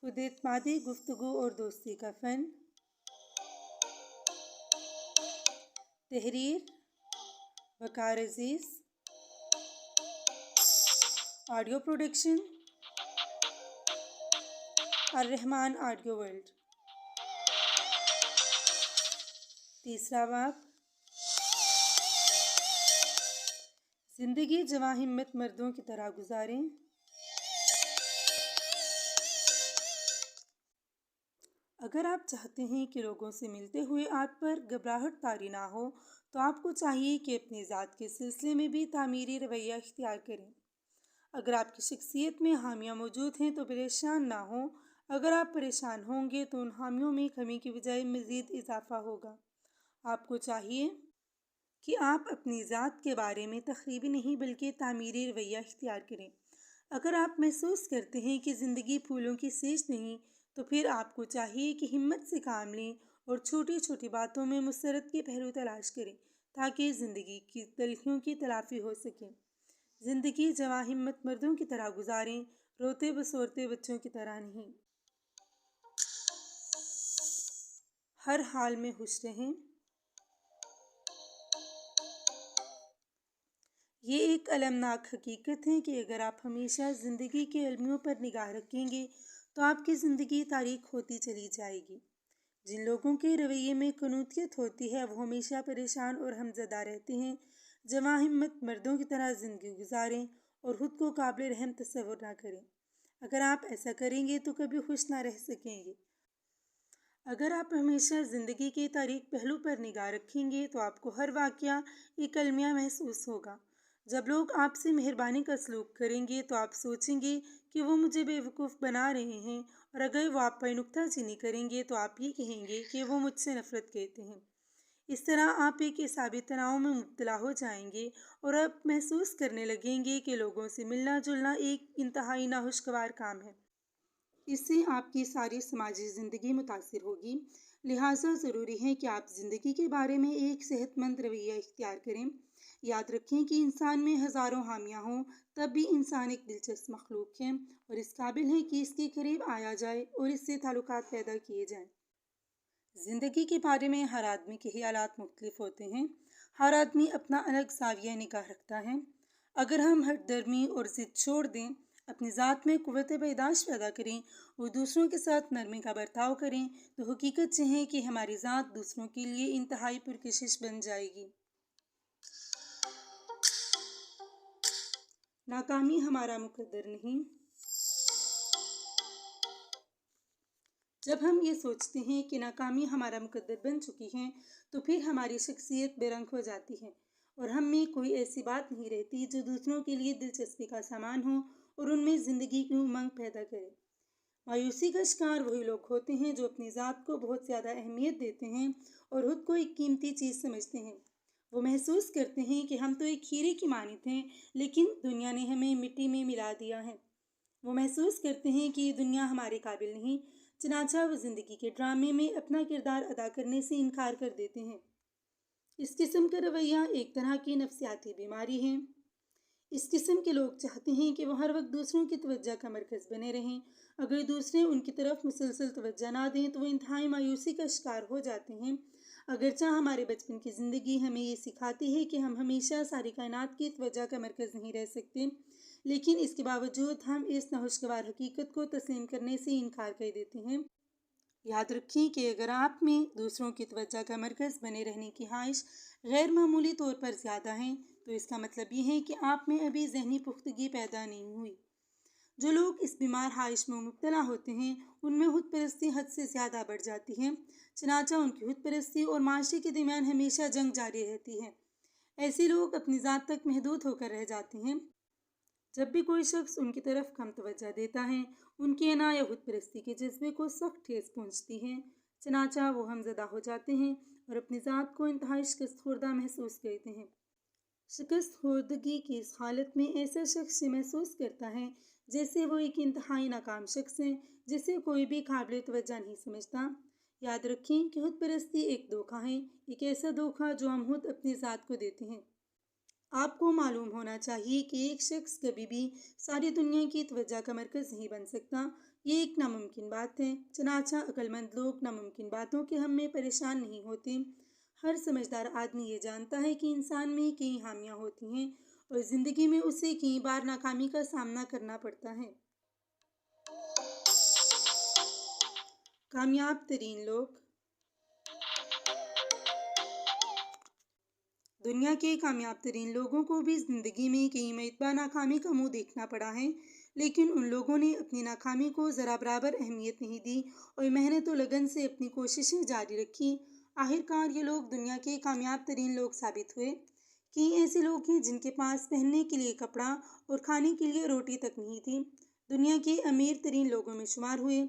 खुद एतमादी गुफ्तगू और दोस्ती का फ़न। तहरीर Waqar Aziz. Audio production Arrahman audio world. तीसरा बाब, ज़िंदगी जवां हिम्मत मर्दों की तरह गुजारें। अगर आप चाहते हैं कि लोगों से मिलते हुए आप पर घबराहट तारी ना हो, तो आपको चाहिए कि अपनी ज़ात के सिलसिले में भी तामीरी रवैया इख्तियार करें। अगर आपकी शख्सियत में हामियाँ मौजूद हैं तो परेशान ना हो। अगर आप परेशान होंगे तो उन हामियों में कमी की बजाय मज़ीद इजाफा होगा। आपको चाहिए कि आप अपनी ज़ात के बारे में तखरीबी नहीं बल्कि तामीरी रवैया इख्तियार करें। अगर आप महसूस करते हैं कि ज़िंदगी फूलों की सींच नहीं, तो फिर आपको चाहिए कि हिम्मत से काम लें और छोटी छोटी बातों में मुसरत के पहलू तलाश करें ताकि ज़िंदगी की तलखियों की तलाफ़ी हो सके। ज़िंदगी जवां हिम्मत मर्दों की तरह गुजारें, रोते बसोरते बच्चों की तरह नहीं। हर हाल में खुश रहें। ये एक अलमनाक हकीकत है कि अगर आप हमेशा ज़िंदगी के अलमियों पर निगाह रखेंगे तो आपकी ज़िंदगी तारीख होती चली जाएगी। जिन लोगों के रवैये में कनूतियत होती है वो हमेशा परेशान और हमज़दा रहते हैं। जवां हिम्मत मर्दों की तरह ज़िंदगी गुजारें और ख़ुद को काबिल रहम तस्वुर ना करें। अगर आप ऐसा करेंगे तो कभी खुश ना रह सकेंगे। अगर आप हमेशा ज़िंदगी के तारीख पहलू पर निगाह रखेंगे तो आपको हर वाक़या एक अलमिया महसूस होगा। जब लोग आपसे मेहरबानी का सलूक करेंगे तो आप सोचेंगे कि वो मुझे बेवकूफ़ बना रहे हैं, और अगर वो आप पर नुक्ताचीनी करेंगे तो आप ये कहेंगे कि वो मुझसे नफ़रत करते हैं। इस तरह आप एक हिसाबी तनाव में मुब्तला हो जाएंगे और अब महसूस करने लगेंगे कि लोगों से मिलना जुलना एक इंतहाई नाखुशगवार काम है। इससे आपकी सारी समाजी ज़िंदगी मुतासिर होगी। लिहाजा ज़रूरी है कि आप ज़िंदगी के बारे में एक सेहतमंद रवैया इख्तियार करें। याद रखें कि इंसान में हज़ारों हामियाँ हों, तब भी इंसान एक दिलचस्प मखलूक है और इस काबिल है कि इसके करीब आया जाए और इससे ताल्लुकात पैदा किए जाएं। ज़िंदगी के बारे में हर आदमी के ख़यालात मुख्तलिफ होते हैं। हर आदमी अपना अलग ज़ाविया निगाह रखता है। अगर हम हठधर्मी और ज़िद छोड़ दें, अपनी ज़ात में क़ुव्वत बर्दाश्त पैदा करें और दूसरों के साथ नरमी का बर्ताव करें, तो हकीकत यह है कि हमारी ज़ात दूसरों के लिए इंतहाई पुरकशिश बन जाएगी। नाकामी हमारा मुकद्दर नहीं। जब हम ये सोचते हैं कि नाकामी हमारा मुकद्दर बन चुकी है, तो फिर हमारी शख्सियत बेरंग हो जाती है और हम में कोई ऐसी बात नहीं रहती जो दूसरों के लिए दिलचस्पी का सामान हो और उनमें ज़िंदगी की उमंग पैदा करे। मायूसी का शिकार वही लोग होते हैं जो अपनी ज़ात को बहुत ज़्यादा अहमियत देते हैं और खुद को एक कीमती चीज़ समझते हैं। वो महसूस करते हैं कि हम तो एक हीरे की मानित हैं, लेकिन दुनिया ने हमें मिट्टी में मिला दिया है। वो महसूस करते हैं कि ये दुनिया हमारे काबिल नहीं, चनाचा वो ज़िंदगी के ड्रामे में अपना किरदार अदा करने से इनकार कर देते हैं। इस किस्म का रवैया एक तरह की नफ्सियाती बीमारी है। इस किस्म के लोग चाहते हैं कि वो हर वक्त दूसरों की तवज्जो का मरकज़ बने रहें। अगर दूसरे उनकी तरफ मुसलसल तवज्जो ना दें तो वो इंतहाई मायूसी का शिकार हो जाते हैं। अगरचा हमारे बचपन की ज़िंदगी हमें ये सिखाती है कि हम हमेशा सारी कायनात की तवज्जो का मरकज़ नहीं रह सकते, लेकिन इसके बावजूद हम इस नाखुशगवार हकीकत को तस्लीम करने से इनकार कर देते हैं। याद रखें कि अगर आप में दूसरों की तवज्जो का मरकज़ बने रहने की ख्वाहिश गैर मामूली तौर पर ज़्यादा है, तो इसका मतलब ये है कि आप में अभी ज़हनी पुख्तगी पैदा नहीं हुई। जो लोग इस बीमार ख्वाहिश में मुब्तला होते हैं, उनमें खुद परस्ती हद से ज़्यादा बढ़ जाती है। चनाचा उनकी खुद परस्ती और माशरे के दरमियान हमेशा जंग जारी रहती है। ऐसे लोग अपनी ज़ात तक महदूद होकर रह जाते हैं। जब भी कोई शख्स उनकी तरफ कम तवज्जो देता है, उनकी अना या खुद परस्ती के जज्बे को सख्त ठेस पहुँचती है। चनाचा वो हमज़दा हो जाते हैं और अपनी ज़ात को इंतहाई शिकस्त खुर्दा महसूस करते हैं। शिकस्त खुर्दगी की इस हालत में ऐसा शख्स महसूस करता है जैसे वो एक इंतहाई नाकाम शख्स है जिसे कोई भी काबिल तवज्जो नहीं समझता। याद रखें कि खुद परस्ती एक धोखा है, एक ऐसा धोखा जो हम खुद अपनी ज़ात को देते हैं। آپ کو معلوم ہونا چاہیے کہ ایک شخص کبھی بھی ساری دنیا کی توجہ کا مرکز نہیں بن سکتا۔ یہ ایک ناممکن بات ہے۔ چنانچہ عقل مند لوگ ناممکن باتوں کے ہم میں پریشان نہیں ہوتے۔ ہر سمجھدار آدمی یہ جانتا ہے کہ انسان میں کئی خامیاں ہوتی ہیں اور زندگی میں اسے کئی بار ناکامی کا سامنا کرنا پڑتا ہے۔ کامیاب ترین لوگ۔ دنیا کے کامیاب ترین لوگوں کو بھی زندگی میں کئی مرتبہ ناکامی کا منہ دیکھنا پڑا ہے، لیکن ان لوگوں نے اپنی ناکامی کو ذرا برابر اہمیت نہیں دی اور محنت و لگن سے اپنی کوششیں جاری رکھی۔ آخرکار یہ لوگ دنیا کے کامیاب ترین لوگ ثابت ہوئے۔ کئی ایسے لوگ ہیں جن کے پاس پہننے کے لیے کپڑا اور کھانے کے لیے روٹی تک نہیں تھی، دنیا کے امیر ترین لوگوں میں شمار ہوئے۔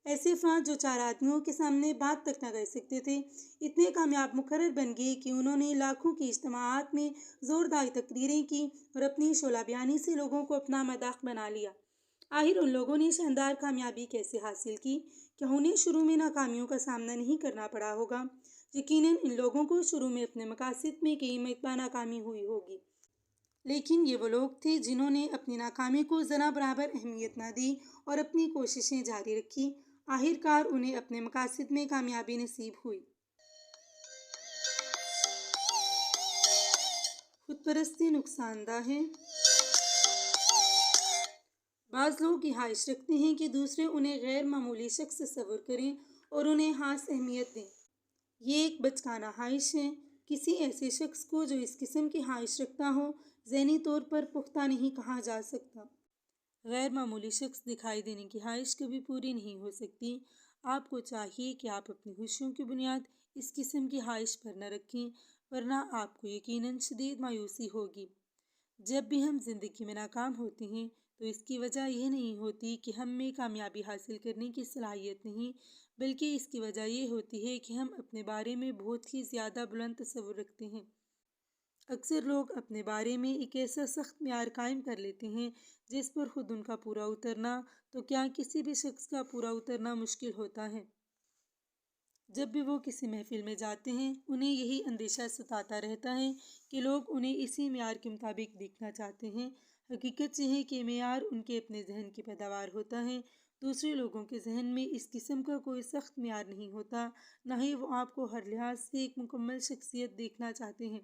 ایسے افراد جو چار آدمیوں کے سامنے بات تک نہ کر سکتے تھے، اتنے کامیاب مقرر بن گئے کہ انہوں نے لاکھوں کی اجتماعات میں زوردار تقریریں کی اور اپنی شعلہ بیانی سے لوگوں کو اپنا مداح بنا لیا۔ آخر ان لوگوں نے شاندار کامیابی کیسے حاصل کی؟ کیا انہیں شروع میں ناکامیوں کا سامنا نہیں کرنا پڑا ہوگا؟ یقیناً ان لوگوں کو شروع میں اپنے مقاصد میں کئی مرتبہ ناکامی ہوئی ہوگی، لیکن یہ وہ لوگ تھے جنہوں نے اپنی ناکامی کو ذرا برابر اہمیت نہ دی اور اپنی کوششیں جاری رکھی۔ آخرکار انہیں اپنے مقاصد میں کامیابی نصیب ہوئی۔ خود پرستی نقصان دہ ہے۔ بعض لوگ یہ خواہش رکھتے ہیں کہ دوسرے انہیں غیر معمولی شخص تصور کریں اور انہیں خاص اہمیت دیں۔ یہ ایک بچکانہ خواہش ہے۔ کسی ایسے شخص کو جو اس قسم کی خواہش رکھتا ہو، ذہنی طور پر پختہ نہیں کہا جا سکتا۔ غیر معمولی شخص دکھائی دینے کی خواہش کبھی پوری نہیں ہو سکتی۔ آپ کو چاہیے کہ آپ اپنی خوشیوں کی بنیاد اس قسم کی خواہش پر نہ رکھیں، ورنہ آپ کو یقیناً شدید مایوسی ہوگی۔ جب بھی ہم زندگی میں ناکام ہوتے ہیں تو اس کی وجہ یہ نہیں ہوتی کہ ہم میں کامیابی حاصل کرنے کی صلاحیت نہیں، بلکہ اس کی وجہ یہ ہوتی ہے کہ ہم اپنے بارے میں بہت ہی زیادہ بلند تصور رکھتے ہیں۔ اکثر لوگ اپنے بارے میں ایک ایسا سخت معیار قائم کر لیتے ہیں جس پر خود ان کا پورا اترنا تو کیا کسی بھی شخص کا پورا اترنا مشکل ہوتا ہے۔ جب بھی وہ کسی محفل میں جاتے ہیں، انہیں یہی اندیشہ ستاتا رہتا ہے کہ لوگ انہیں اسی معیار کے مطابق دیکھنا چاہتے ہیں۔ حقیقت یہ ہے کہ معیار ان کے اپنے ذہن کی پیداوار ہوتا ہے۔ دوسرے لوگوں کے ذہن میں اس قسم کا کوئی سخت معیار نہیں ہوتا، نہ ہی وہ آپ کو ہر لحاظ سے ایک مکمل شخصیت دیکھنا چاہتے ہیں۔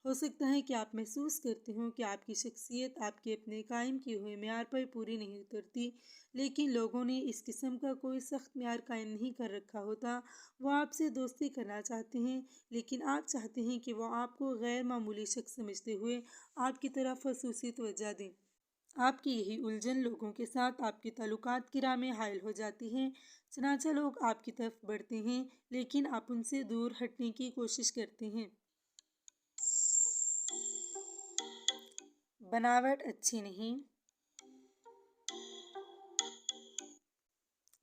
ہو سکتا ہے کہ آپ محسوس کرتے ہوں کہ آپ کی شخصیت آپ کے اپنے قائم کیے ہوئے معیار پر پوری نہیں اترتی، لیکن لوگوں نے اس قسم کا کوئی سخت معیار قائم نہیں کر رکھا ہوتا۔ وہ آپ سے دوستی کرنا چاہتے ہیں، لیکن آپ چاہتے ہیں کہ وہ آپ کو غیر معمولی شخص سمجھتے ہوئے آپ کی طرف خصوصی توجہ دیں۔ آپ کی یہی الجھن لوگوں کے ساتھ آپ کے تعلقات کی راہ میں حائل ہو جاتی ہے۔ چنانچہ لوگ آپ کی طرف بڑھتے ہیں، لیکن آپ ان سے دور ہٹنے کی کوشش کرتے ہیں۔ بناوٹ اچھی نہیں۔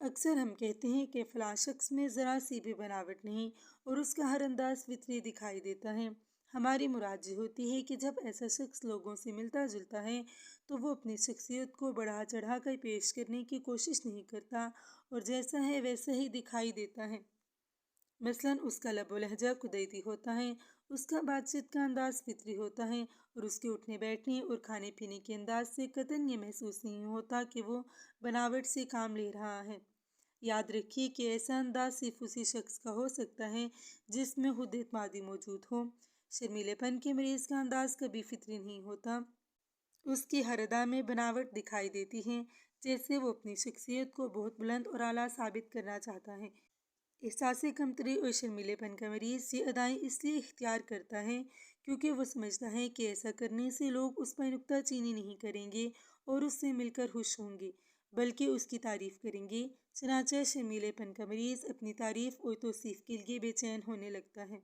اکثر ہم کہتے ہیں کہ فلاں شخص میں ذرا سی بھی بناوٹ نہیں اور اس کا ہر انداز فطری دکھائی دیتا ہے۔ ہماری مراد یہ ہوتی ہے کہ جب ایسا شخص لوگوں سے ملتا جلتا ہے تو وہ اپنی شخصیت کو بڑھا چڑھا کر پیش کرنے کی کوشش نہیں کرتا اور جیسا ہے ویسا ہی دکھائی دیتا ہے۔ مثلاً اس کا لب و لہجہ قدرتی ہوتا ہے، اس کا بات چیت کا انداز فطری ہوتا ہے اور اس کے اٹھنے بیٹھنے اور کھانے پینے کے انداز سے قطعاً یہ محسوس نہیں ہوتا کہ وہ بناوٹ سے کام لے رہا ہے۔ یاد رکھیے کہ ایسا انداز صرف اسی شخص کا ہو سکتا ہے جس میں خود اعتمادی موجود ہو۔ شرمیلے پن کے مریض کا انداز کبھی فطری نہیں ہوتا، اس کی ہر ادا میں بناوٹ دکھائی دیتی ہے، جیسے وہ اپنی شخصیت کو بہت بلند اور اعلیٰ ثابت کرنا چاہتا ہے۔ احساس کمتری اور شرمیلے پن کا مریض یہ ادائیں اس لیے اختیار کرتا ہے کیونکہ وہ سمجھتا ہے کہ ایسا کرنے سے لوگ اس پر نکتہ چینی نہیں کریں گے اور اس سے مل کر خوش ہوں گے، بلکہ اس کی تعریف کریں گے۔ چنانچہ شرمیلے پن کا مریض اپنی تعریف اور توصیف کے لیے بے چین ہونے لگتا ہے۔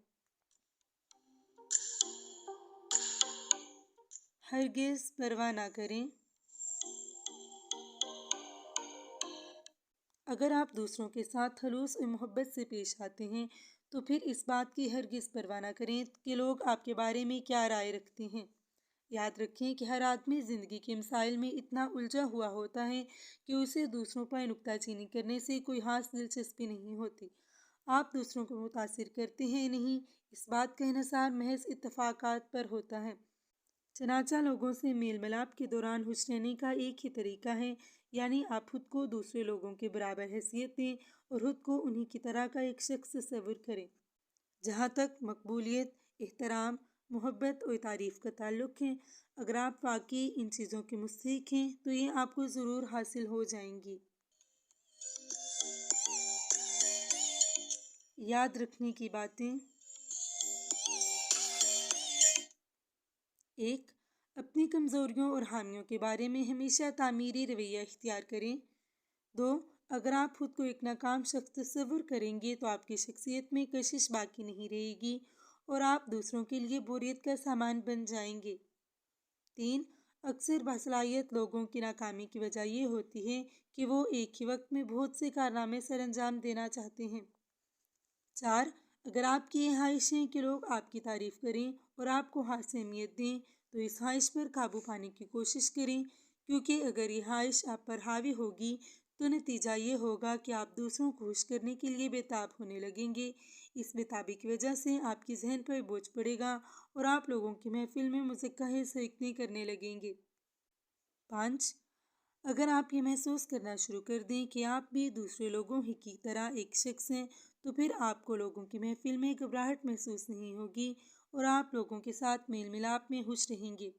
ہرگز پرواہ نہ کریں۔ اگر آپ دوسروں کے ساتھ خلوص اور محبت سے پیش آتے ہیں تو پھر اس بات کی ہرگز پرواہ نہ کریں کہ لوگ آپ کے بارے میں کیا رائے رکھتے ہیں۔ یاد رکھیں کہ ہر آدمی زندگی کے مسائل میں اتنا الجھا ہوا ہوتا ہے کہ اسے دوسروں پر نکتہ چینی کرنے سے کوئی خاص دلچسپی نہیں ہوتی۔ آپ دوسروں کو متاثر کرتے ہیں نہیں، اس بات کا انحصار محض اتفاقات پر ہوتا ہے۔ चनाचा लोगों से मेल मिलाप के दौरान खुश रहने का एक ही तरीका है, यानी आप खुद को दूसरे लोगों के बराबर हैसियत दें और खुद को उन्हीं की तरह का एक शख्स तस्वुर करें। जहाँ तक मकबूलियत, एहतराम, मोहब्बत और तारीफ़ का ताल्लुक़ है, अगर आप वाकई इन चीज़ों के मुस्तहिक़ हैं तो ये आपको ज़रूर हासिल हो जाएंगी। याद रखने की बातें: 1. अपनी कमज़ोरियों और खामियों के बारे में हमेशा तामीरी रवैया इख्तियार करें। 2. अगर आप खुद को एक नाकाम शख्स तस्वुर करेंगे तो आपकी शख्सियत में कशिश बाकी नहीं रहेगी और आप दूसरों के लिए बोरियत का सामान बन जाएंगे। 3. अक्सर बासलाहियत लोगों की नाकामी की वजह ये होती है कि वो एक ही वक्त में बहुत से कारनामे सर अंजाम देना चाहते हैं। 4. अगर आपकी ये ख्वाहिश है कि लोग आपकी तारीफ़ करें और आपको खास अहमियत दें तो इस ख्वाहिश पर काबू पाने की कोशिश करें, क्योंकि अगर ये ख्वाहिश आप पर हावी होगी तो नतीजा ये होगा कि आप दूसरों को खुश करने के लिए बेताब होने लगेंगे। इस बेताबी की वजह से आपकी जहन पर बोझ पड़ेगा और आप लोगों की महफिल में मुज़क्किर सैकने करने लगेंगे। 5. अगर आप ये महसूस करना शुरू कर दें कि आप भी दूसरे लोगों ही की तरह एक शख्स हैं तो फिर आपको लोगों की महफिल में घबराहट महसूस नहीं होगी और आप लोगों के साथ मेल मिलाप में खुश रहेंगे।